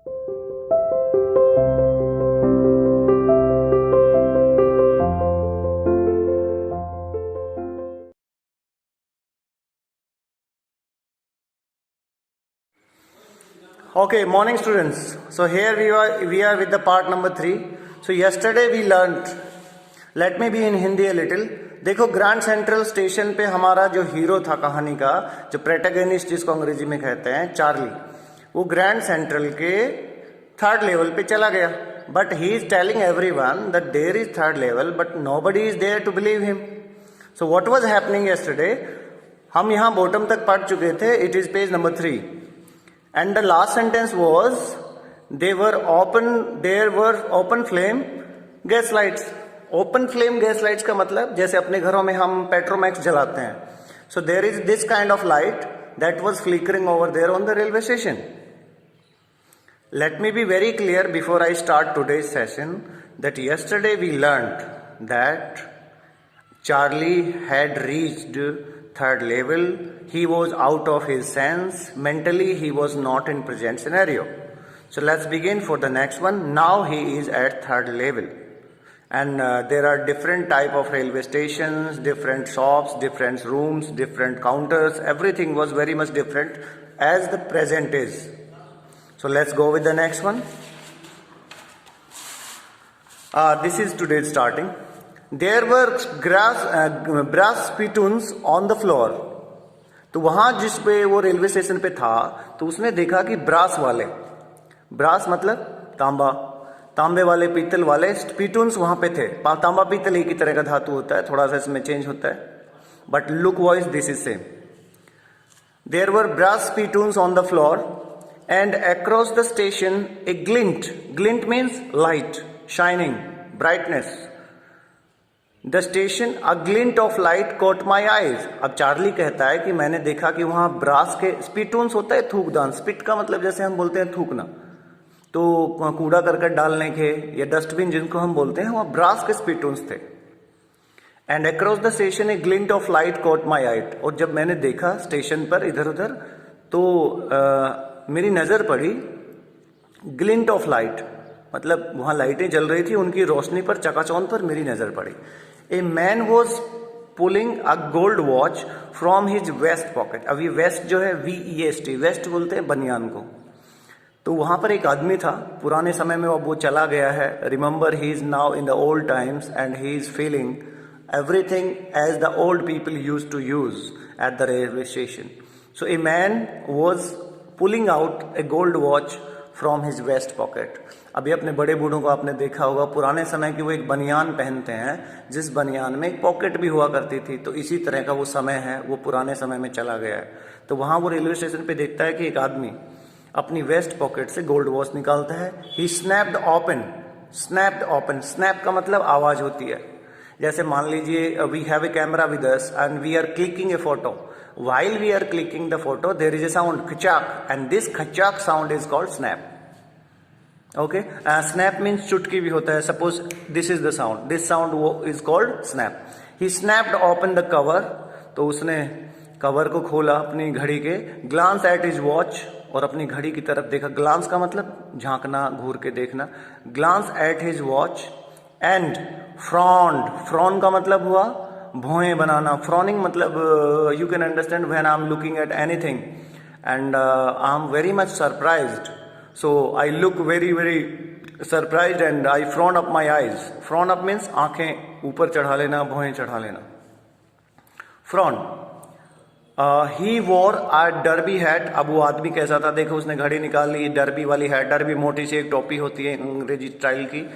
Okay, morning students. So here we are with the part number 3. So yesterday we learned, let me be in Hindi a little. देखो grand central station पे हमारा जो hero था कहानी का, जो protagonist जिसको अंग्रेजी में कहते हैं चार्ली, वो ग्रैंड सेंट्रल के थर्ड लेवल पे चला गया. But he is telling everyone that there is third level, but nobody is there to believe him. So what was happening yesterday, हम यहाँ बॉटम तक पढ़ चुके थे. It is page number 3. And the last sentence was there were open flame gas lights. Open flame gas lights का मतलब जैसे अपने घरों में हम पेट्रोमैक्स जलाते हैं. So there is this kind of light that was flickering over there on the railway station. Let me be very clear before I start today's session that yesterday we learned that Charlie had reached third level. He was out of his sense. Mentally he was not in present scenario. So let's begin for the next one. Now he is at third level, and there are different type of railway stations, different shops, different rooms, different counters. Everything was very much different as the present is. So let's go with the next one. This is today's starting. There were brass spittoons on the floor. तो वहां जिस पे वो railway station पे था तो उसने देखा कि ब्रास मतलब तांबे वाले, पीतल वाले स्पिटून्स वहां पे थे. तांबा पीतल एक ही तरह का धातु होता है, थोड़ा सा इसमें चेंज होता है, but look wise this is same. There were brass spittoons on the floor and across the station a glint means light, shining, brightness. The station a glint of light caught my eyes. अब Charlie कहता है कि मैंने देखा कि वहां brass के स्पिटून्स होता है, थूकदान. स्पिट का मतलब जैसे हम बोलते हैं थूकना, तो कूड़ा करकट डालने के या डस्टबिन जिनको हम बोलते हैं, वहां ब्रास के स्पिटून्स थे. And across the station a glint of light caught my eyes. और जब मैंने देखा स्टेशन पर इधर उधर तो मेरी नजर पड़ी ग्लिंट ऑफ लाइट, मतलब वहां लाइटें जल रही थी, उनकी रोशनी पर, चकाचौंध पर मेरी नजर पड़ी. A man was pulling a gold watch from his waist pocket. अब ये वेस्ट जो है VEST, वेस्ट बोलते हैं बनियान को. तो वहां पर एक आदमी था, पुराने समय में अब वो चला गया है. Remember he is now in the old times and he is feeling everything as the old people used to use at the railway station. So a man was pulling out a gold watch from his vest pocket. अभी अपने बड़े बूढ़ों को आपने देखा होगा, पुराने समय की वो एक बनियान पहनते हैं जिस बनियान में एक पॉकेट भी हुआ करती थी. तो इसी तरह का वो समय है, वो पुराने समय में चला गया है. तो वहां वो रेलवे स्टेशन पे देखता है कि एक आदमी अपनी वेस्ट पॉकेट से गोल्ड वॉच निकालता है. ही स्नैप्ड ओपन. स्नैप का मतलब आवाज होती है. जैसे मान लीजिए we have a camera with us and we are clicking a photo. While we are clicking the photo, there is a sound, khachak, and this khachak sound is called snap. Okay, snap means चुटकी भी होता है. Suppose this is the sound. This sound is called snap. He snapped open the cover. तो उसने cover को खोला अपनी घड़ी के. Glance at his watch, और अपनी घड़ी की तरफ देखा. Glance का मतलब झांकना, घूर के देखना. Glance at his watch and frowned. Frown का मतलब हुआ भौएं बनाना. फ्रॉनिंग मतलब you can understand when I am looking at anything and I am very much surprised. So I look very very surprised and I frown up my eyes. Frown up means आंखें ऊपर चढ़ा लेना, भौएं चढ़ा लेना. फ्रॉन. ही war अ derby hat. अब वो आदमी कैसा था देखो, उसने घड़ी निकाल ली, डर्बी वाली हैट. डर्बी मोटी सी एक टोपी होती है अंग्रेजी स्टाइल की.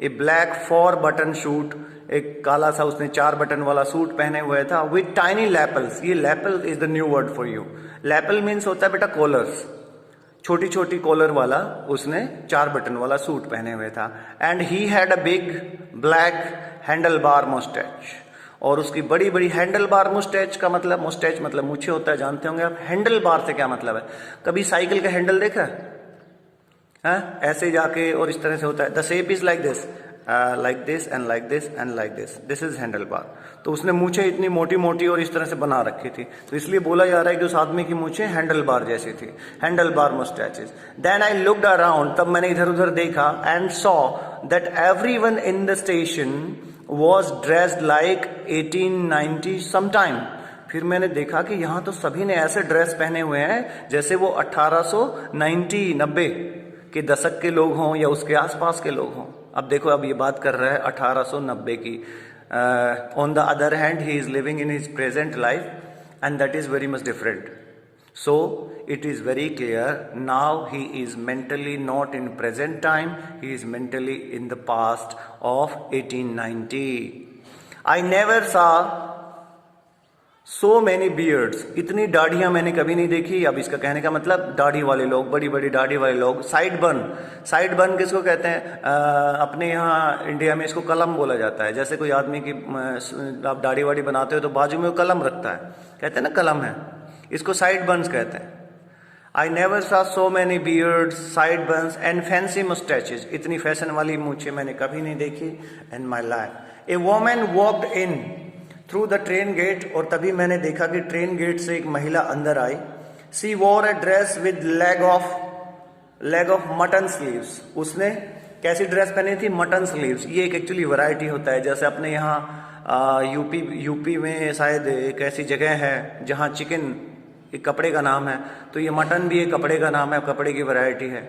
ए ब्लैक 4 बटन सूट, एक काला सा उसने 4 बटन वाला सूट पहने हुए था. With tiny lapels. ये lapel is the new word for you. Lapel means होता है बेटा कॉलर्स, छोटी छोटी कॉलर वाला. उसने 4 बटन वाला सूट पहने हुए था. And he had a big black handle bar moustache. और उसकी बड़ी बड़ी हैंडल बार. मुस्टैच का मतलब, मुस्टैच मतलब मूछे होता है, जानते होंगे आप. हैंडल बार से क्या मतलब है? कभी साइकिल का हैंडल देखा है? ऐसे जाके और इस तरह से होता है. The shape is like this, like this and like this and like this. This is handlebar. तो उसने मूछें इतनी मोटी मोटी और इस तरह से बना रखी थी, तो इसलिए बोला जा रहा है कि उस आदमी की मूछें हैंडल बार जैसी थी, handle bar mustaches. Then I looked around, तब मैंने इधर उधर देखा, and saw that everyone in the station was dressed like 1890 sometime. फिर मैंने देखा कि यहाँ तो सभी ने ऐसे ड्रेस पहने हुए हैं जैसे वो 1890 के दशक के लोग हों या उसके आसपास के लोग हों। अब देखो, अब ये बात कर रहा है 1890 की। On the other hand he is living in his present life and that is very much different. So it is very clear now he is mentally not in present time, he is mentally in the past of 1890. I never saw so many beards. इतनी दाढ़ियां मैंने कभी नहीं देखी। अब इसका कहने का मतलब दाढ़ी वाले लोग, बड़ी बड़ी दाढ़ी वाले लोग। साइड बन, साइड बन किसको कहते हैं? अपने यहाँ इंडिया में इसको कलम बोला जाता है। जैसे कोई आदमी की आप दाढ़ी वाड़ी बनाते हो तो बाजू में वो कलम रखता है, कहते हैं ना कलम है, इसको साइड बन्स कहते हैं। I never saw so many beards, sideburns and fancy mustaches. इतनी फैशन वाली मूछें मैंने कभी नहीं देखी in my life. A woman walked in through the train gate, और तभी मैंने देखा कि ट्रेन गेट से एक महिला अंदर आई। She wore a dress with leg of mutton sleeves. उसने कैसी ड्रेस पहनी थी? Mutton sleeves. ये एक एक्चुअली वैरायटी होता है, जैसे अपने यहाँ यूपी में शायद एक ऐसी जगह है जहाँ चिकन एक कपड़े का नाम है, तो ये मटन भी एक कपड़े का नाम है, कपड़े की वैरायटी है।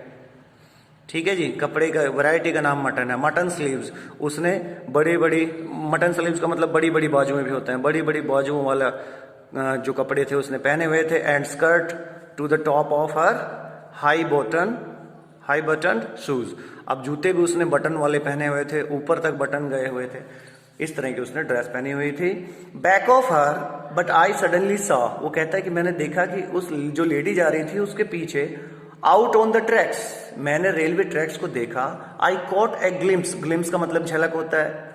ठीक है जी, कपड़े का वैरायटी का नाम मटन है, मटन स्लीव्स। उसने बड़ी बड़ी, मटन स्लीव्स का मतलब बड़ी बड़ी बाजुएं भी होते हैं, बड़ी बड़ी बाजुओं वाला जो कपड़े थे उसने पहने हुए थे। And skirt to the top of her high button shoes. अब जूते भी उसने बटन वाले पहने हुए थे, ऊपर तक बटन गए हुए थे, इस तरह की उसने ड्रेस पहनी हुई थी। Back of her but I suddenly saw, वो कहता है कि मैंने देखा कि उस जो लेडी जा रही थी उसके पीछे आउट ऑन द ट्रैक्स, मैंने रेलवे ट्रैक्स को देखा। I caught a glimpse, glimpse का मतलब झलक होता है।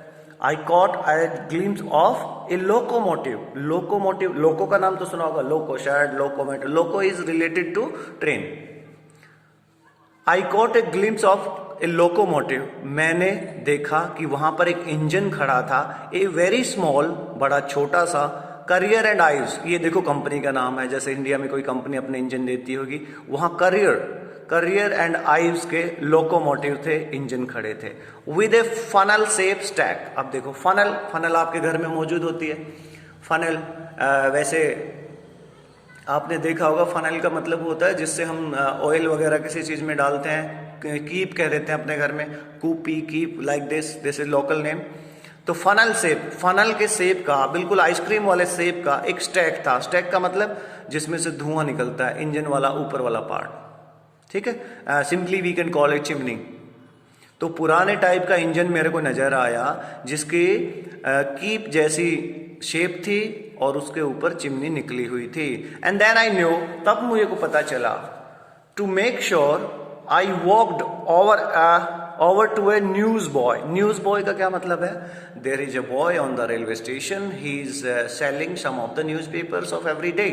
I caught a glimpse of a locomotive, locomotive, loco का नाम तो सुना होगा, लोको शायद, locomotive, loco is related to train. I caught a glimpse of a locomotive, मैंने देखा कि वहां पर एक इंजन खड़ा था। ए वेरी स्मॉल, बड़ा छोटा सा। करियर एंड आइव्स, ये देखो कंपनी का नाम है, जैसे इंडिया में कोई कंपनी अपने इंजन देती होगी, वहां करियर एंड आइव्स के लोकोमोटिव थे, इंजन खड़े थे। With A funnel shape stack. अब देखो फनल आपके घर में मौजूद होती है। फनल वैसे आपने देखा होगा, फनल का मतलब होता है जिससे हम ऑयल वगैरह किसी चीज में डालते हैं। कीप कह देते हैं अपने घर में, कूपी, keep, like this is local name. तो फनल शेप, फनल के शेप का, बिल्कुल आइसक्रीम वाले शेप का एक स्टैक था। स्टैक का मतलब जिसमें से धुआं निकलता है, इंजन वाला ऊपर वाला पार्ट। ठीक है, simply we can call it chimney. तो पुराने टाइप का इंजन मेरे को नजर आया जिसकी कीप जैसी शेप थी और उसके ऊपर चिमनी निकली हुई थी। एंड देन आई न्यू, तब मुझे को पता चला, to make sure I walked over to a news boy. News boy का क्या मतलब है? There is a boy on the railway station, he is selling some of the news papers of every day.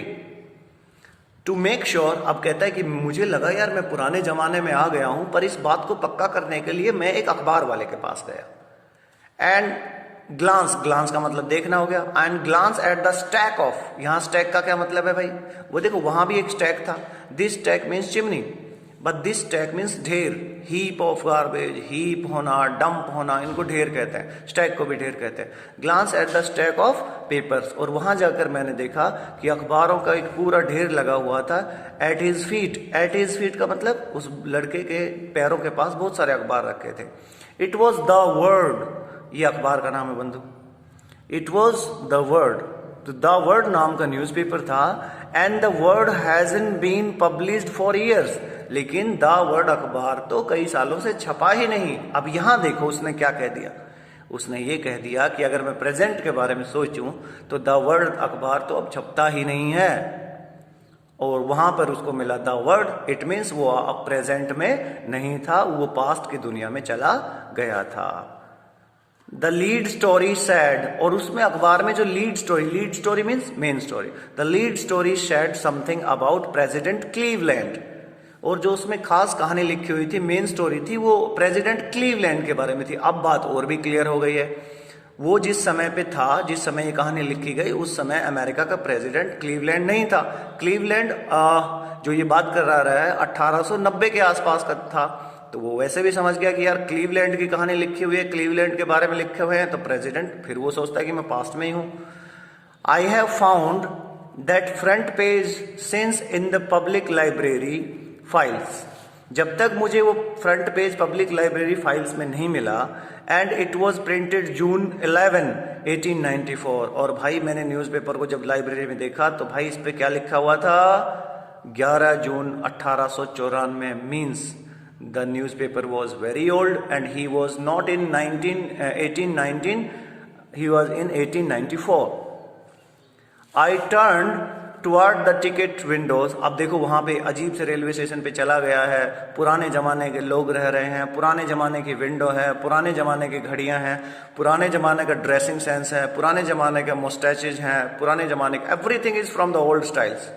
To make sure, अब कहता है कि मुझे लगा यार मैं पुराने जमाने में आ गया हूं, पर इस बात को पक्का करने के लिए मैं एक अखबार वाले के पास गया। एंड ग्लांस का मतलब देखना हो गया। And glance at the stack of, यहां स्टैक का क्या मतलब है भाई? वो देखो वहां भी एक स्टैक था। This stack means chimney, but this stack means ढेर, हीप ऑफ गार्बेज, हीप होना, डंप होना, इनको ढेर कहते हैं, स्टैक को भी ढेर कहते हैं। Glance at the stack of papers, और वहां जाकर मैंने देखा कि अखबारों का एक पूरा ढेर लगा हुआ था। एट हिज फीट का मतलब उस लड़के के पैरों के पास बहुत सारे अखबार रखे थे। इट वॉज द वर्ड, ये अखबार का नाम है बंधु। इट वॉज द वर्ड, तो द वर्ड नाम का न्यूज़पेपर था। And the word hasn't been published for years, लेकिन द वर्ड अखबार तो कई सालों से छपा ही नहीं। अब यहां देखो उसने क्या कह दिया, उसने ये कह दिया कि अगर मैं प्रेजेंट के बारे में सोचूं तो द वर्ड अखबार तो अब छपता ही नहीं है, और वहां पर उसको मिला द वर्ड, इट मीन्स वो अब प्रेजेंट में नहीं था, वो पास्ट की दुनिया में चला गया था। द लीड स्टोरी सैड, और उसमें अखबार में जो lead story means main story, the lead story sad something about president Cleveland, और जो उसमें खास कहानी लिखी हुई थी, मेन स्टोरी थी, वो प्रेसिडेंट क्लीवलैंड के बारे में थी। अब बात और भी क्लियर हो गई है। वो जिस समय पे था, जिस समय ये कहानी लिखी गई, उस समय अमेरिका का प्रेसिडेंट क्लीवलैंड नहीं था। क्लीवलैंड जो ये बात कर रहा है 1890 के आसपास का था। तो वो वैसे भी समझ गया कि यार क्लीवलैंड की कहानी लिखी हुई है, क्लीवलैंड के बारे में लिखे हुए हैं, तो प्रेसिडेंट फिर वो सोचता है कि मैं पास्ट में ही हूं। I have found that front page since in the public library files. जब तक मुझे वो front page public library files में नहीं मिला, एंड इट वॉज प्रिंटेड जून 11, 1894। और भाई मैंने न्यूज़पेपर को जब लाइब्रेरी में देखा तो भाई इस पे क्या लिखा हुआ था, 11 जून 1894। Means the newspaper was very old and he was not in 1819, he was in 1894। I turn toward the ticket Windows. अब देखो वहां पे अजीब से रेलवे स्टेशन पे चला गया है, पुराने जमाने के लोग रह रहे हैं, पुराने जमाने की विंडो है, पुराने जमाने की घड़ियां हैं, पुराने जमाने का ड्रेसिंग सेंस है, पुराने जमाने के मुस्टैचेज हैं, पुराने जमाने का everything is from the old styles.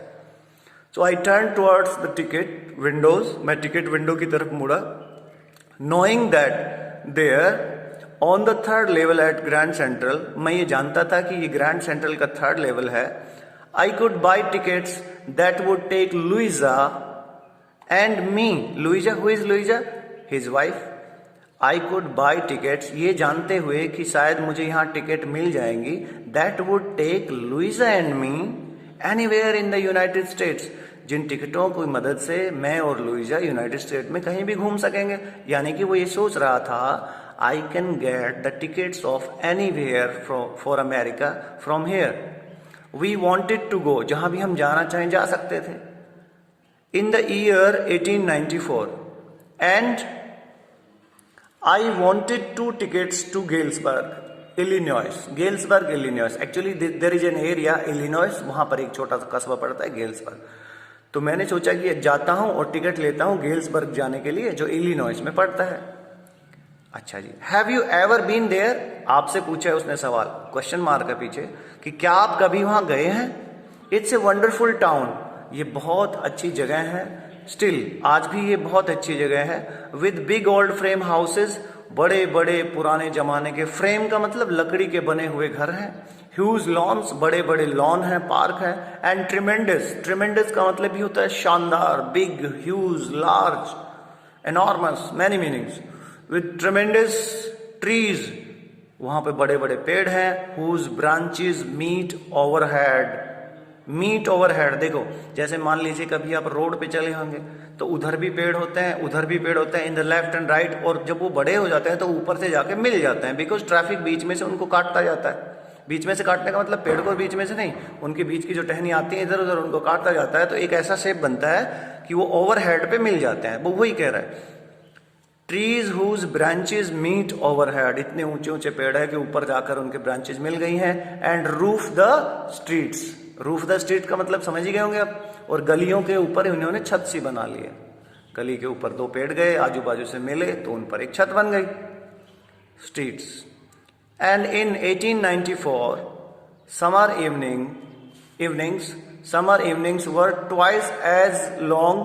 So I turn towards the ticket windows. मैं टिकट विंडो की तरफ मुड़ा, knowing that there on the third level at Grand Central. मैं ये जानता था कि ये ग्रैंड सेंट्रल का थर्ड लेवल है। I could buy tickets that would take Louisa and me. Louisa, who is Louisa? His wife. I could buy tickets, ये जानते हुए कि शायद मुझे यहाँ टिकट मिल जाएंगी, that would take Louisa and me anywhere in the United States. जिन टिकटों की मदद से मैं और लुइजा यूनाइटेड स्टेट में कहीं भी घूम सकेंगे। यानी कि वो ये सोच रहा था, I can get the tickets of anywhere for America from here. We wanted to go, जहां भी हम जाना चाहें जा सकते थे। In the year 1894, and I wanted 2 tickets to Galesburg, Illinois. Galesburg, Illinois. Actually, there is an area, Illinois, वहां पर एक छोटा सा कस्बा पड़ता है गेल्सबर्ग। तो मैंने सोचा कि जाता हूं और टिकट लेता हूं गेल्सबर्ग जाने के लिए, जो इलिनॉइस में पड़ता है। अच्छा जी, have you ever been there? आपसे पूछा है उसने सवाल, क्वेश्चन मार्क है पीछे, कि क्या आप कभी वहां गए हैं? इट्स ए वंडरफुल टाउन, ये बहुत अच्छी जगह है। स्टिल, आज भी ये बहुत अच्छी जगह है। With big old frame houses, बड़े बड़े पुराने जमाने के, फ्रेम का मतलब लकड़ी के बने हुए घर हैं। ह्यूज लॉन्स, बड़े बड़े लॉन हैं, पार्क है। एंड ट्रिमेंडस, ट्रिमेंडस का मतलब भी होता है शानदार, big, huge, large, enormous, many meanings. With tremendous trees, वहां पे बड़े बड़े पेड़ हैं। Whose branches meet overhead, meet overhead, देखो जैसे मान लीजिए कभी आप रोड पे चले होंगे तो उधर भी पेड़ होते हैं, उधर भी पेड़ होते हैं, in the left and right. और जब वो बड़े हो जाते हैं तो ऊपर से जाके मिल जाते हैं, बिकॉज ट्रैफिक बीच में से उनको काटता जाता है। बीच में से काटने का मतलब पेड़ को बीच में से नहीं, उनके बीच की जो टहनी आती है इधर उधर उनको काटता जाता है, तो एक ऐसा शेप बनता है कि वो ओवरहेड पे मिल जाते हैं। वो वही कह रहा है, trees whose branches meet overhead, इतने ऊंचे ऊंचे पेड़ है कि ऊपर जाकर उनके ब्रांचेस मिल गई हैं। And roof the streets, roof the street का मतलब समझ ही गए होंगे आप। और गलियों के ऊपर उन्होंने छत सी बना ली है। गली के ऊपर 2 पेड़ गए, आजू बाजू से मिले तो उन पर एक छत बन गई, streets. And in 1894 summer evenings were twice as long.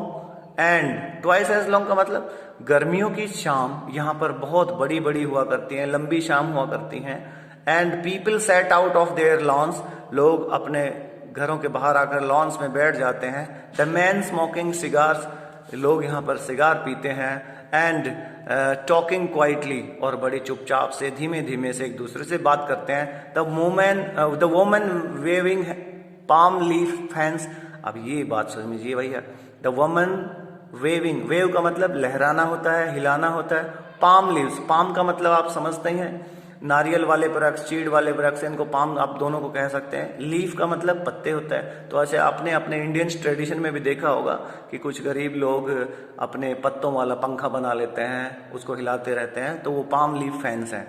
And twice as long का मतलब गर्मियों की शाम यहाँ पर बहुत बड़ी बड़ी हुआ करती हैं, लंबी शाम हुआ करती हैं। And people set out of their lawns, लोग अपने घरों के बाहर आकर लॉन्स में बैठ जाते हैं। द मैन स्मोकिंग सिगार्स, लोग यहाँ पर सिगार पीते हैं। एंड टॉकिंग क्वाइटली, और बड़े चुपचाप से धीमे धीमे से एक दूसरे से बात करते हैं। The woman waving palm leaf fans, अब ये बात समझिए भैया, द वोमन वेविंग, वेव का मतलब लहराना होता है, हिलाना होता है। पाम लीव्स, पाम का मतलब आप समझते हैं, नारियल वाले वृक्ष, चीड़ वाले वृक्ष, इनको पाम आप दोनों को कह सकते हैं। लीफ का मतलब पत्ते होता है। तो ऐसे आपने अपने इंडियन ट्रेडिशन में भी देखा होगा कि कुछ गरीब लोग अपने पत्तों वाला पंखा बना लेते हैं, उसको हिलाते रहते हैं, तो वो पाम लीफ फैंस हैं।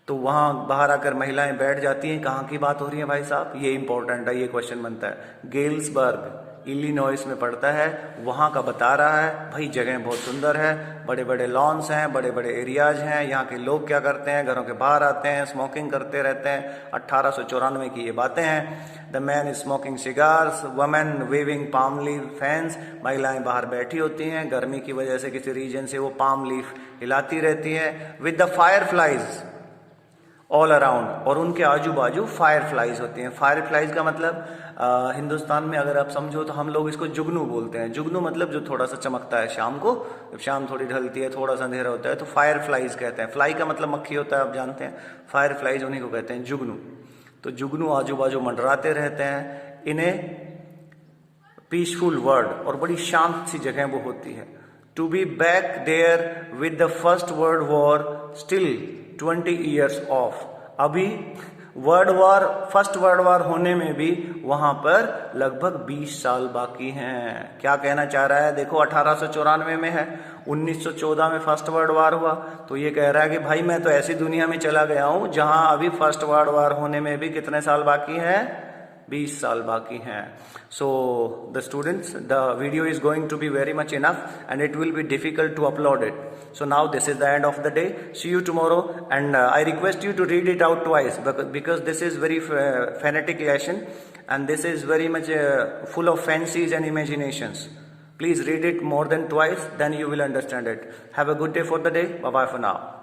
तो वहाँ बाहर आकर महिलाएं बैठ जाती हैं। कहाँ की बात हो रही है भाई साहब, ये इंपॉर्टेंट है, ये क्वेश्चन बनता है। गेल्सबर्ग इलिनॉइस में पड़ता है, वहाँ का बता रहा है। भाई जगह बहुत सुंदर है, बड़े बड़े लॉन्स हैं, बड़े बड़े एरियाज हैं। यहाँ के लोग क्या करते हैं, घरों के बाहर आते हैं, स्मोकिंग करते रहते हैं। 1894 की ये बातें हैं। The man is smoking cigars, women waving palm leaf fans, महिलाएं बाहर बैठी होती हैं, गर्मी की वजह से किसी रीजन से वो पाम लीफ हिलाती रहती है। With the fire flies, all around, और उनके आजू बाजू फायर फ्लाइज होती हैं। फायर फ्लाइज का मतलब हिंदुस्तान में अगर आप समझो तो हम लोग इसको जुगनू बोलते हैं। जुगनू मतलब जो थोड़ा सा चमकता है शाम को, जब शाम थोड़ी ढलती है, थोड़ा सा अंधेरा होता है, तो फायर फ्लाइज कहते हैं। फ्लाई का मतलब मक्खी होता है, आप जानते हैं। फायर फ्लाइज उन्हीं को कहते हैं, जुगनू। तो जुगनू आजू बाजू मंडराते रहते हैं। इन्हें पीसफुल वर्ड, और बड़ी शांत सी जगह वो होती है। To be back there with the first world war still 20 years off. अभी फर्स्ट वर्ल्ड वॉर होने में भी वहां पर लगभग 20 साल बाकी हैं। क्या कहना चाह रहा है? देखो 1894 में है, 1914 में फर्स्ट वर्ल्ड वॉर हुआ, तो ये कह रहा है कि भाई मैं तो ऐसी दुनिया में चला गया हूं जहां अभी फर्स्ट वर्ल्ड वॉर होने में भी कितने साल बाकी हैं? 20 साल बाकी हैं। So the students, the video is going to be very much enough and it will be difficult to upload it. So now this is the end of the day. See you tomorrow, and I request you to read it out twice because this is very phonetic lesson and this is very much full of fancies and imaginations. Please read it more than twice, then you will understand it. Have a good day for the day. Bye bye for now.